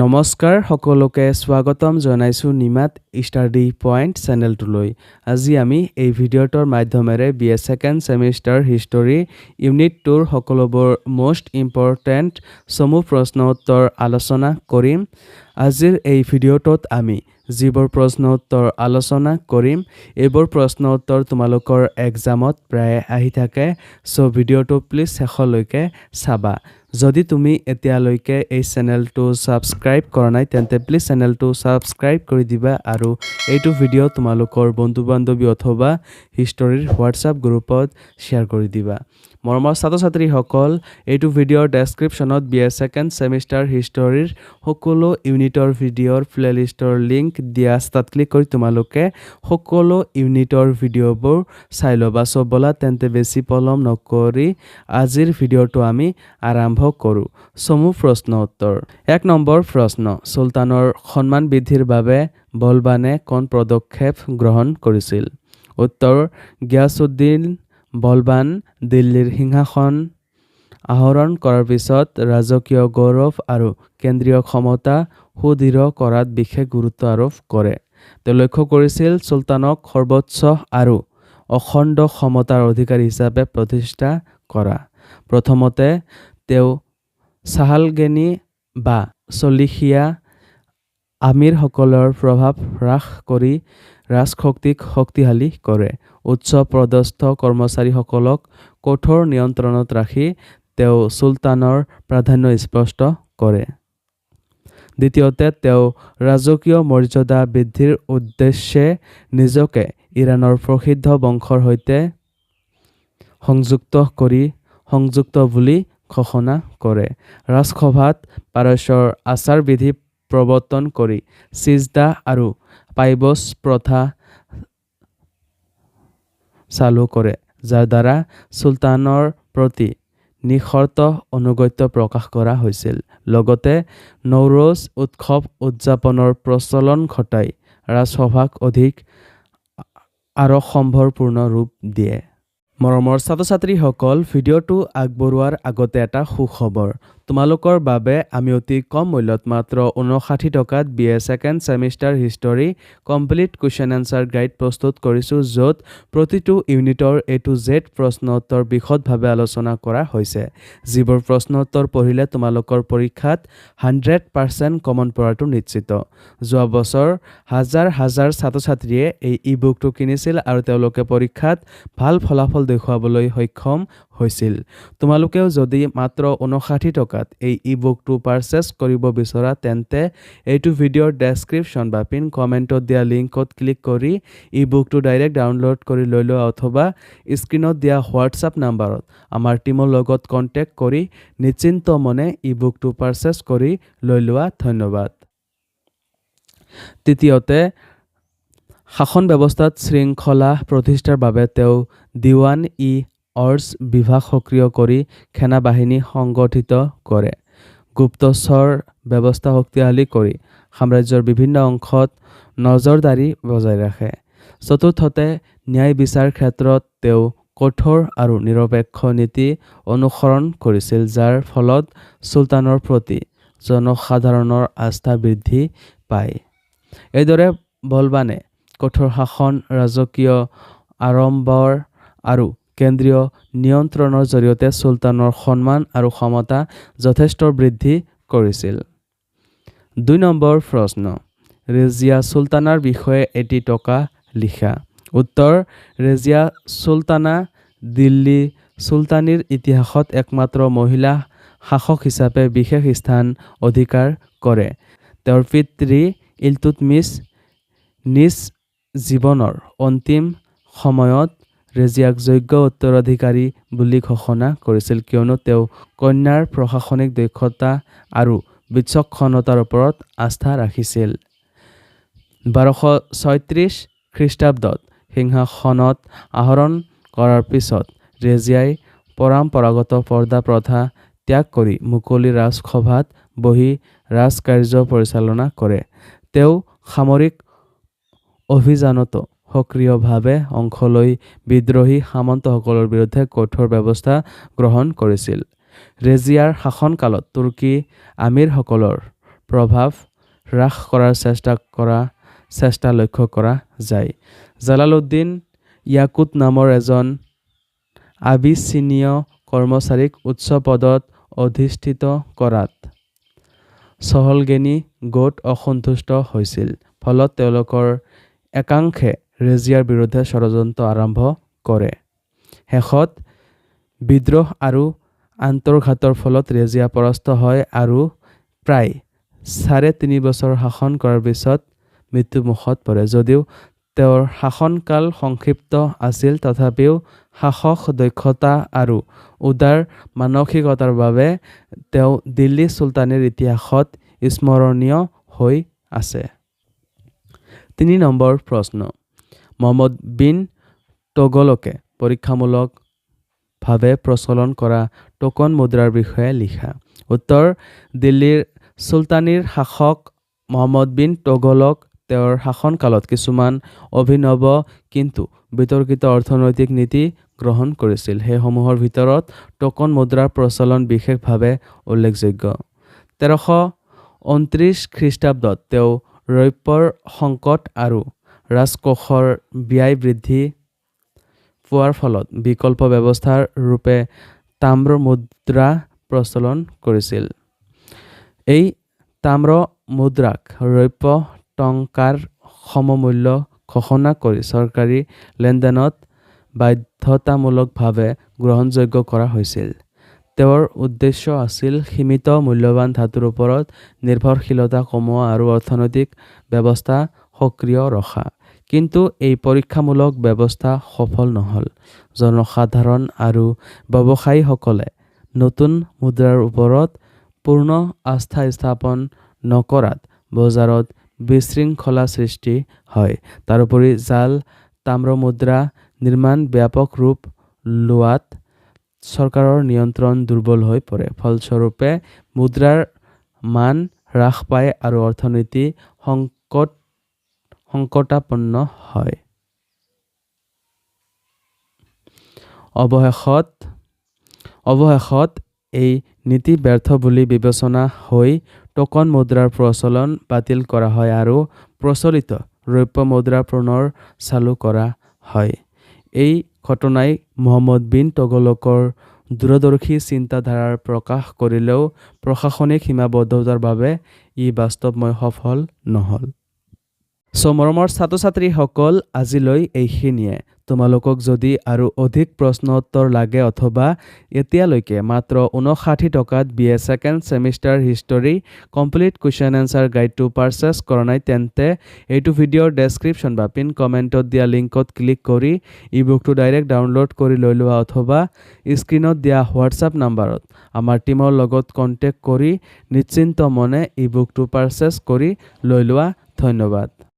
নমস্কাৰ সকলোকে স্বাগতম জনাইছো নিমাত ষ্টাডি পইণ্ট চেনেলটোলৈ। আজি আমি এই ভিডিঅ'টোৰ মাধ্যমেৰে BA second semester history unit 2ৰ সকলোবোৰ মোষ্ট ইম্পৰ্টেণ্ট সমূহ প্ৰশ্ন উত্তৰ আলোচনা কৰিম। আজিৰ এই ভিডিঅ'টোত আমি যিবোৰ প্ৰশ্ন উত্তৰ আলোচনা কৰিম এইবোৰ প্ৰশ্ন উত্তৰ তোমালোকৰ এক্সামত প্ৰায় আহি থাকে, সো ভিডিঅ'টো প্লিজ শেষলৈকে চাবা। যদি তুমি এতিয়ালৈকে এই চেনেলটো সাবস্ক্ৰাইব কৰা নাই তেন্তে প্লিজ চেনেলটো সাবস্ক্ৰাইব কৰি দিবা আৰু এইটো ভিডিঅ' তোমালোকৰ বন্ধু-বান্ধৱী অথবা হিষ্টৰীৰ হোৱাটছআপ গ্ৰুপত শ্বেয়াৰ কৰি দিবা। মৰমৰ ছাত্ৰ-ছাত্ৰীসকল, এইটো ভিডিঅ'ৰ ডেছক্ৰিপশ্যনত BA সেকেণ্ড সেমিষ্টাৰ হিষ্টৰীৰ সকলো ইউনিটৰ ভিডিঅ'ৰ প্লেলিষ্টৰ লিংক দিয়া আছে। তাত ক্লিক কৰি তোমালোকে সকলো ইউনিটৰ ভিডিঅ'বোৰ চাই ল'বা। সো বলা তেন্তে বেছি পলম নকৰি আজিৰ ভিডিঅ'টো আমি আৰম্ভ কৰোঁ। সমূহ প্ৰশ্ন উত্তৰ। 1 নম্বৰ প্ৰশ্ন, চুলতানৰ সন্মান বৃদ্ধিৰ বাবে বলবানে কোন পদক্ষেপ গ্ৰহণ কৰিছিল? উত্তৰ, গিয়াছুদ্দিন বলবান দিল্লীৰ সিংহাসন আহৰণ কৰাৰ পিছত ৰাজকীয় গৌৰৱ আৰু কেন্দ্ৰীয় ক্ষমতা সুদৃঢ় কৰাত বিশেষ গুৰুত্ব আৰোপ কৰে। তেওঁ লক্ষ্য কৰিছিল চুলতানক সৰ্বোচ্চ আৰু অখণ্ড ক্ষমতাৰ অধিকাৰী হিচাপে প্ৰতিষ্ঠা কৰা। প্ৰথমতে তেওঁ চাহালগেনি বা চলিখিয়া আমিৰসকলৰ প্ৰভাৱ হ্ৰাস কৰি ৰাজশক্তিক শক্তিশালী কৰে। উচ্চ পদস্থ কৰ্মচাৰীসকলক কঠোৰ নিয়ন্ত্ৰণত ৰাখি তেওঁ চুলতানৰ প্ৰাধান্য স্পষ্ট কৰে। দ্বিতীয়তে তেওঁ ৰাজকীয় মৰ্যাদা বৃদ্ধিৰ উদ্দেশ্যে নিজকে ইৰাণৰ প্ৰসিদ্ধ বংশৰ সৈতে সংযুক্ত বুলি ঘোষণা কৰে। ৰাজসভাত পাৰস্যৰ আচাৰ বিধি প্ৰৱৰ্তন কৰি চিজদা আৰু পাইবছ প্ৰথা চালু কৰে, যাৰ দ্বাৰা চুলতানৰ প্ৰতি নিঃশৰ্ত আনুগত্য প্ৰকাশ কৰা হৈছিল। লগতে নৌৰোজ উৎসৱ উদযাপনৰ প্ৰচলন ঘটাই ৰাজসভাক অধিক আড়ম্বৰপূৰ্ণ ৰূপ দিয়ে। মৰমৰ ছাত্ৰ-ছাত্ৰীসকল, ভিডিঅ'টো আগবঢ়োৱাৰ আগতে এটা সুখবৰ। তোমালোকৰ বাবে আমি অতি কম মূল্যত মাত্ৰ 59 টকাত BA second semester history complete question answer guide প্ৰস্তুত কৰিছোঁ, য'ত প্ৰতিটো ইউনিটৰ A to Z প্ৰশ্ন উত্তৰ বিশদভাৱে আলোচনা কৰা হৈছে। যিবোৰ প্ৰশ্ন উত্তৰ পঢ়িলে তোমালোকৰ পৰীক্ষাত 100% কমন পৰাটো নিশ্চিত। যোৱা বছৰ হাজাৰ ছাত্ৰ-ছাত্ৰীয়ে এই ই-বুকটো কিনিছিল আৰু তেওঁলোকে পৰীক্ষাত ভাল ফলাফল দেখুৱাবলৈ সক্ষম হৈছিল। তোমালোকেও যদি মাত্ৰ 59 টকাত এই ই-বুকটো পাৰচেজ কৰিব বিচৰা তেন্তে এইটো ভিডিঅ'ৰ ডেছক্ৰিপশ্যন বা পিন কমেণ্টত দিয়া লিংকত ক্লিক কৰি ই-বুকটো ডাইৰেক্ট ডাউনলোড কৰি লৈ লোৱা অথবা স্ক্ৰীণত দিয়া হোৱাটছআপ নাম্বাৰত আমাৰ টীমৰ লগত কণ্টেক্ট কৰি নিশ্চিন্ত মনে ই-বুকটো পাৰচেজ কৰি লৈ লোৱা। ধন্যবাদ। তৃতীয়তে, শাসন ব্যৱস্থাত শৃংখলা প্ৰতিষ্ঠাৰ বাবে তেওঁ দিৱান-ই-অৰ্জ বিভাগ সক্ৰিয় কৰি সেনাবাহিনী সংগঠিত কৰে। গুপ্তচৰ ব্যৱস্থা শক্তিশালী কৰি সাম্ৰাজ্যৰ বিভিন্ন অংশত নজৰদাৰী বজাই ৰাখে। চতুৰ্থতে, ন্যায় বিচাৰ ক্ষেত্ৰত তেওঁ কঠোৰ আৰু নিৰপেক্ষ নীতি অনুসৰণ কৰিছিল, যাৰ ফলত চুলতানৰ প্ৰতি জনসাধাৰণৰ আস্থা বৃদ্ধি পায়। এইদৰে বলবানে কঠোৰ শাসন, ৰাজকীয় আড়ম্বৰ আৰু কেন্দ্ৰীয় নিয়ন্ত্ৰণৰ জৰিয়তে চুলতানৰ সন্মান আৰু ক্ষমতা যথেষ্ট বৃদ্ধি কৰিছিল। 2 নম্বৰ প্ৰশ্ন, ৰেজিয়া চুলতানাৰ বিষয়ে এটি টকা লিখা। উত্তৰ, ৰেজিয়া চুলতানা দিল্লী চুলতানীৰ ইতিহাসত একমাত্ৰ মহিলা শাসক হিচাপে বিশেষ স্থান অধিকাৰ কৰে। তেওঁৰ পিতৃ ইলতুৎমিছ নিজ জীৱনৰ অন্তিম সময়ত ৰেজিয়াক যোগ্য উত্তৰাধিকাৰী বুলি ঘোষণা কৰিছিল, কিয়নো তেওঁ কন্যাৰ প্ৰশাসনিক দক্ষতা আৰু বিচক্ষণতাৰ ওপৰত আস্থা ৰাখিছিল। 1236 খ্ৰীষ্টাব্দত সিংহাসনত আহৰণ কৰাৰ পিছত ৰেজিয়াই পৰম্পৰাগত পৰ্দা প্ৰথা ত্যাগ কৰি মুকলি ৰাজসভাত বহি ৰাজকাৰ্য পৰিচালনা কৰে। তেওঁ সামৰিক অভিযানতো সক্ৰিয়ভাৱে অংশ লৈ বিদ্ৰোহী সামন্তসকলৰ বিৰুদ্ধে কঠোৰ ব্যৱস্থা গ্ৰহণ কৰিছিল। ৰেজিয়াৰ শাসনকালত তুৰ্কী আমিৰসকলৰ প্ৰভাৱ হ্ৰাস কৰাৰ চেষ্টা লক্ষ্য কৰা যায়। জালালুদ্দিন ইয়াকুত নামৰ এজন আবিছিনীয় কৰ্মচাৰীক উচ্চ পদত অধিষ্ঠিত কৰাত চহলগেনী গোট অসন্তুষ্ট হৈছিল। ফলত তেওঁলোকৰ একাংশে ৰেজিয়াৰ বিৰুদ্ধে ষড়যন্ত্ৰ আৰম্ভ কৰে। শেষত বিদ্ৰোহ আৰু আন্তৰ্ঘাতৰ ফলত ৰেজিয়া পৰাস্ত হয় আৰু প্ৰায় ৩.৫ বছৰ শাসন কৰাৰ পিছত মৃত্যুমুখত পৰে। যদিও তেওঁৰ শাসনকাল সংক্ষিপ্ত আছিল, তথাপিও শাসক দক্ষতা আৰু উদাৰ মানসিকতাৰ বাবে তেওঁ দিল্লী চুলতানীৰ ইতিহাসত স্মৰণীয় হৈ আছে। ৩ নম্বৰ প্ৰশ্ন। মহম্মদ বিন তোগলকে পৰীক্ষামূলকভাৱে প্ৰচলন কৰা টোকন মুদ্ৰাৰ বিষয়ে লিখা। উত্তৰ: দিল্লীৰ চুলতানীৰ শাসক মহম্মদ বিন তোগলক তেওঁৰ শাসনকালত কিছুমান অভিনৱ কিন্তু বিতৰ্কিত অৰ্থনৈতিক নীতি গ্ৰহণ কৰিছিল। সেইসমূহৰ ভিতৰত টোকন মুদ্ৰাৰ প্ৰচলন বিশেষভাৱে উল্লেখযোগ্য। ১৩২৯ খ্ৰীষ্টাব্দত তেওঁ ৰৌপ্যৰ সংকট আৰু ৰাজকোষৰ ব্যয় বৃদ্ধি পোৱাৰ ফলত বিকল্প ব্যৱস্থাৰ ৰূপে তাম্ৰ মুদ্ৰা প্ৰচলন কৰিছিল। এই তাম্ৰ মুদ্ৰাক ৰৌপ্য টংকাৰ সমমূল্য ঘোষণা কৰি চৰকাৰী লেনদেনত বাধ্যতামূলকভাৱে গ্ৰহণযোগ্য কৰা হৈছিল। তেওঁৰ উদ্দেশ্য আছিল সীমিত মূল্যৱান ধাতুৰ ওপৰত নিৰ্ভৰশীলতা কমোৱা আৰু অৰ্থনৈতিক ব্যৱস্থা সক্ৰিয় ৰখা। কিন্তু এই পৰীক্ষামূলক ব্যৱস্থা সফল নহ'ল। জনসাধাৰণ আৰু ব্যৱসায়ীসকলে নতুন মুদ্ৰাৰ ওপৰত পূৰ্ণ আস্থা স্থাপন নকৰাত বজাৰত বিশৃংখলা সৃষ্টি হয়। তাৰোপৰি জাল তাম্ৰ মুদ্ৰা নিৰ্মাণ ব্যাপক ৰূপ লোৱাত চৰকাৰৰ নিয়ন্ত্ৰণ দুৰ্বল হৈ পৰে। ফলস্বৰূপে মুদ্ৰাৰ মান হ্ৰাস পায় আৰু অৰ্থনীতি সংকটাপন্ন হয়। অৱশেষত এই নীতি ব্যৰ্থ বুলি বিবেচনা হৈ টোকন মুদ্ৰাৰ প্ৰচলন বাতিল কৰা হয় আৰু প্ৰচলিত ৰৌপ্য মুদ্ৰা পুনৰ চালু কৰা হয়। এই ঘটনাই মহম্মদ বিন তোগলকৰ দূৰদৰ্শী চিন্তাধাৰাৰ প্ৰকাশ কৰিলেও প্ৰশাসনিক সীমাবদ্ধতাৰ বাবে ই বাস্তৱময় সফল নহ'ল। মৰমৰ ছাত্ৰ-ছাত্ৰীসকল, আজিলৈ এইখিনিয়ে। তোমালোকক যদি আৰু অধিক প্ৰশ্ন উত্তৰ লাগে অথবা এতিয়ালৈকে মাত্ৰ ৫৯ টকাত BA second semester history complete question answer গাইডটো পাৰচেছ কৰা নাই, তেন্তে এইটো ভিডিঅ'ৰ ডেছক্ৰিপশ্যন বা পিন কমেণ্টত দিয়া লিংকত ক্লিক কৰি ই-বুকটো ডাইৰেক্ট ডাউনলোড কৰি লৈ লোৱা অথবা স্ক্ৰীণত দিয়া হোৱাটছআপ নাম্বাৰত আমাৰ টীমৰ লগত কণ্টেক্ট কৰি নিশ্চিন্ত মনে ই-বুকটো পাৰচেছ কৰি লৈ লোৱা। ধন্যবাদ।